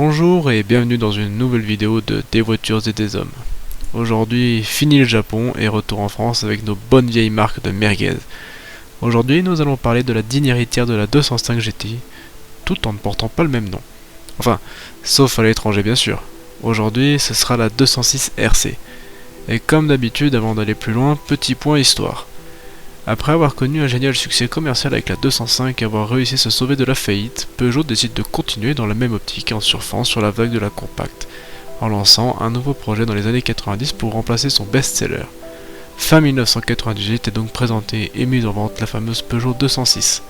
Bonjour et bienvenue dans une nouvelle vidéo de Des voitures et des hommes. Aujourd'hui, fini le Japon et retour en France avec nos bonnes vieilles marques de merguez. Aujourd'hui, nous allons parler de la digne héritière de la 205 GTI, tout en ne portant pas le même nom. Enfin, sauf à l'étranger bien sûr. Aujourd'hui, ce sera la 206 RC. Et comme d'habitude, avant d'aller plus loin, petit point histoire. Après avoir connu un génial succès commercial avec la 205 et avoir réussi à se sauver de la faillite, Peugeot décide de continuer dans la même optique en surfant sur la vague de la compacte, en lançant un nouveau projet dans les années 90 pour remplacer son best-seller. Fin 1998 est donc présentée et mise en vente la fameuse Peugeot 206.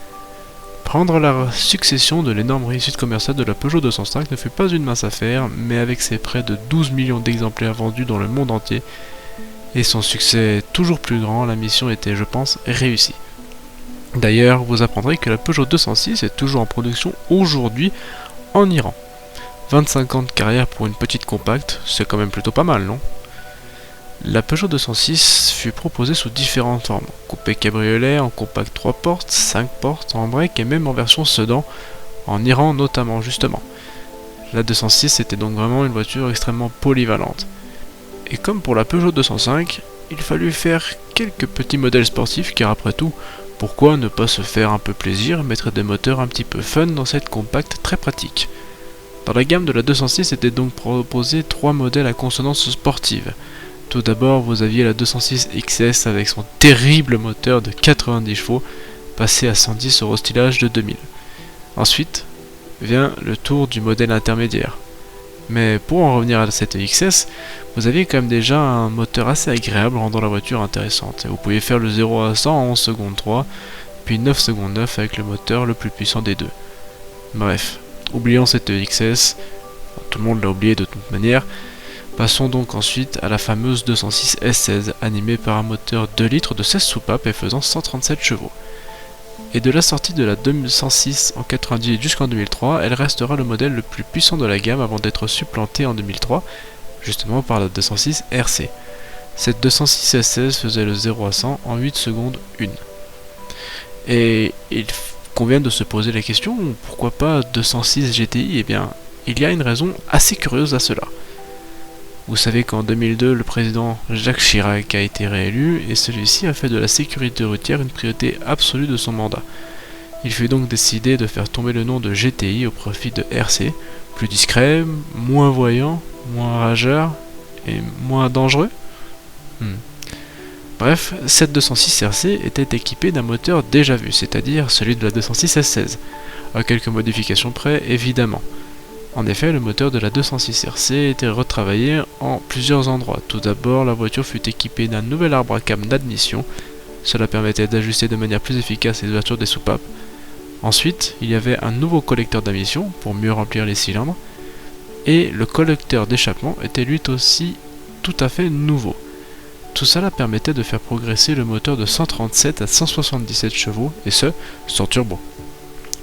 Prendre la succession de l'énorme réussite commerciale de la Peugeot 205 ne fut pas une mince affaire, mais avec ses près de 12 millions d'exemplaires vendus dans le monde entier, et son succès toujours plus grand, la mission était, je pense, réussie. D'ailleurs, vous apprendrez que la Peugeot 206 est toujours en production aujourd'hui en Iran. 25 ans de carrière pour une petite compacte, c'est quand même plutôt pas mal, non? La Peugeot 206 fut proposée sous différentes formes, coupé cabriolet, en compact 3 portes, 5 portes, en break et même en version sedan, en Iran notamment justement. La 206 était donc vraiment une voiture extrêmement polyvalente. Et comme pour la Peugeot 205, il fallut faire quelques petits modèles sportifs car après tout, pourquoi ne pas se faire un peu plaisir et mettre des moteurs un petit peu fun dans cette compacte très pratique. Dans la gamme de la 206 étaient donc proposés 3 modèles à consonance sportive. Tout d'abord, vous aviez la 206 XS avec son terrible moteur de 90 chevaux, passé à 110 au restylage de 2000. Ensuite, vient le tour du modèle intermédiaire. Mais pour en revenir à cette XS, vous aviez quand même déjà un moteur assez agréable rendant la voiture intéressante. Vous pouviez faire le 0 à 100 en 11 secondes 3, puis 9 secondes 9 avec le moteur le plus puissant des deux. Bref, oublions cette XS, tout le monde l'a oublié de toute manière. Passons donc ensuite à la fameuse 206 S16, animée par un moteur 2 litres de 16 soupapes et faisant 137 chevaux. Et de la sortie de la 206 en 98 jusqu'en 2003, elle restera le modèle le plus puissant de la gamme avant d'être supplantée en 2003, justement par la 206 RC. Cette 206 S16 faisait le 0 à 100 en 8 secondes 1. Et il convient de se poser la question, pourquoi pas 206 GTI? Eh bien, il y a une raison assez curieuse à cela. Vous savez qu'en 2002, le président Jacques Chirac a été réélu et celui-ci a fait de la sécurité routière une priorité absolue de son mandat. Il fut donc décidé de faire tomber le nom de GTI au profit de RC, plus discret, moins voyant, moins rageur et moins dangereux. Bref, cette 206 RC était équipée d'un moteur déjà vu, c'est-à-dire celui de la 206 S16, à quelques modifications près évidemment. En effet, le moteur de la 206 RC était retravaillé en plusieurs endroits. Tout d'abord, la voiture fut équipée d'un nouvel arbre à cam d'admission. Cela permettait d'ajuster de manière plus efficace les ouvertures des soupapes. Ensuite, il y avait un nouveau collecteur d'émission pour mieux remplir les cylindres. Et le collecteur d'échappement était lui aussi tout à fait nouveau. Tout cela permettait de faire progresser le moteur de 137 à 177 chevaux, et ce, sans turbo.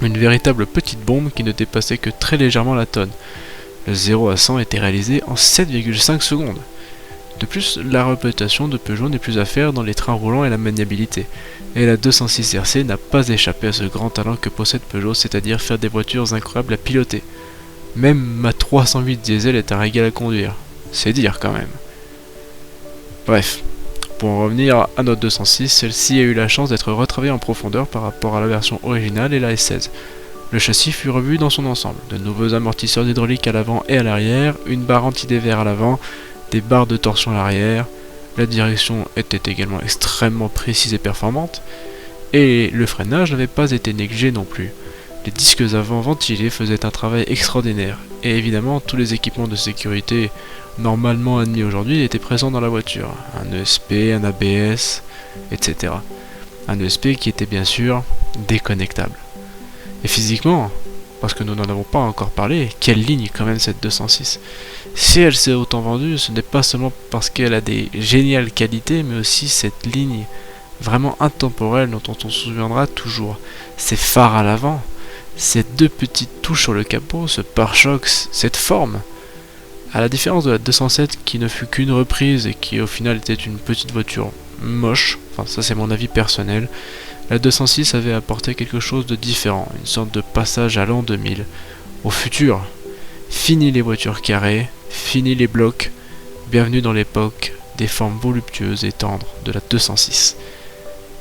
Une véritable petite bombe qui ne dépassait que très légèrement la tonne. Le 0 à 100 était réalisé en 7,5 secondes. De plus, la réputation de Peugeot n'est plus à faire dans les trains roulants et la maniabilité. Et la 206 RC n'a pas échappé à ce grand talent que possède Peugeot, c'est-à-dire faire des voitures incroyables à piloter. Même ma 308 diesel est un régal à conduire. C'est dire quand même. Bref. Pour en revenir à notre 206, celle-ci a eu la chance d'être retravaillée en profondeur par rapport à la version originale et la S16. Le châssis fut revu dans son ensemble, de nouveaux amortisseurs hydrauliques à l'avant et à l'arrière, une barre anti-dévers à l'avant, des barres de torsion à l'arrière, la direction était également extrêmement précise et performante, et le freinage n'avait pas été négligé non plus. Les disques avant ventilés faisaient un travail extraordinaire, et évidemment tous les équipements de sécurité normalement admis aujourd'hui étaient présents dans la voiture. Un ESP, un ABS, etc. Un ESP qui était bien sûr déconnectable. Et physiquement, parce que nous n'en avons pas encore parlé, quelle ligne quand même cette 206. Si elle s'est autant vendue, ce n'est pas seulement parce qu'elle a des géniales qualités, mais aussi cette ligne vraiment intemporelle dont on se souviendra toujours. Ces phares à l'avant, ces deux petites touches sur le capot, ce pare-choc, cette forme. À la différence de la 207 qui ne fut qu'une reprise et qui au final était une petite voiture moche, enfin ça c'est mon avis personnel, la 206 avait apporté quelque chose de différent, une sorte de passage à l'an 2000, au futur. Fini les voitures carrées, fini les blocs, bienvenue dans l'époque des formes voluptueuses et tendres de la 206.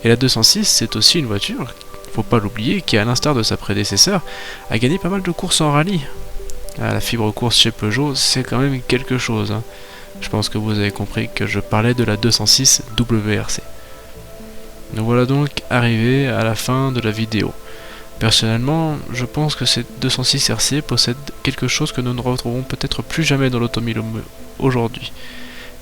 Et la 206, c'est aussi une voiture, faut pas l'oublier, qui à l'instar de sa prédécesseur, a gagné pas mal de courses en rallye. La fibre course chez Peugeot, c'est quand même quelque chose, hein. Je pense que vous avez compris que je parlais de la 206 WRC. Nous voilà donc arrivés à la fin de la vidéo. Personnellement, je pense que cette 206 RC possède quelque chose que nous ne retrouverons peut-être plus jamais dans l'automobile aujourd'hui.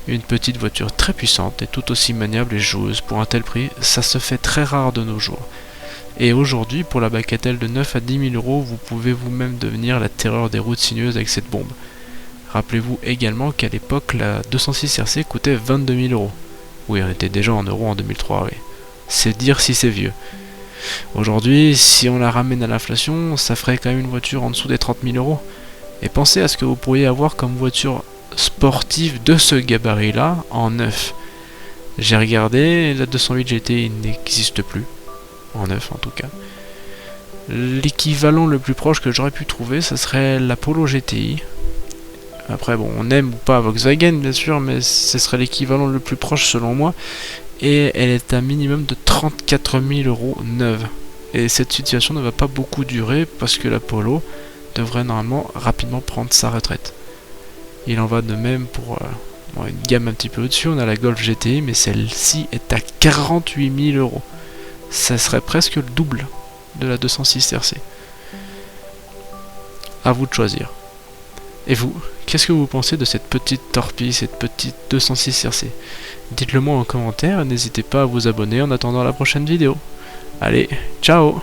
Une petite voiture très puissante et tout aussi maniable et joueuse pour un tel prix, ça se fait très rare de nos jours. Et aujourd'hui, pour la bagatelle de 9 à 10 000 euros, vous pouvez vous-même devenir la terreur des routes sinueuses avec cette bombe. Rappelez-vous également qu'à l'époque, la 206 RC coûtait 22 000 euros. Oui, on était déjà en euros en 2003, oui. C'est dire si c'est vieux. Aujourd'hui, si on la ramène à l'inflation, ça ferait quand même une voiture en dessous des 30 000 euros. Et pensez à ce que vous pourriez avoir comme voiture sportive de ce gabarit-là en neuf. J'ai regardé, la 208 GT n'existe plus. En neuf en tout cas. L'équivalent le plus proche que j'aurais pu trouver, ça serait la Polo GTI. Après bon, on aime ou pas Volkswagen bien sûr, mais ce serait l'équivalent le plus proche selon moi. Et elle est à un minimum de 34 000 euros neuve. Et cette situation ne va pas beaucoup durer parce que la Polo devrait normalement rapidement prendre sa retraite. Il en va de même pour une gamme un petit peu au-dessus, on a la Golf GTI, mais celle-ci est à 48 000 euros. Ça serait presque le double de la 206 RC. À vous de choisir. Et vous, qu'est-ce que vous pensez de cette petite torpille, cette petite 206 RC? Dites-le moi en commentaire et n'hésitez pas à vous abonner en attendant la prochaine vidéo. Allez, ciao!